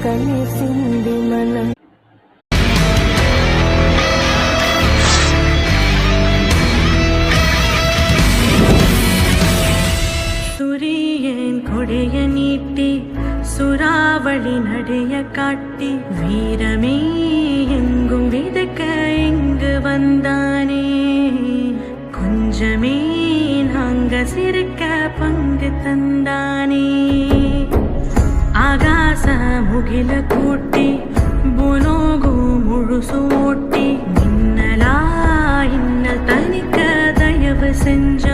கண்ணீர் சிந்தி மனம் சூரியன் கொடைய நீட்டி சுறாவளி நடைய காட்டி வீரமே எங்கும் விதக்க இங்கு வந்தானே கொஞ்சமே நாங்க சிரிக்க பங்கு தந்தானே ஆகாச முகில கூட்டி புலோகு முழுசு ஓட்டி மின்னலா இன்னல் தனிக்க தயவு செஞ்ச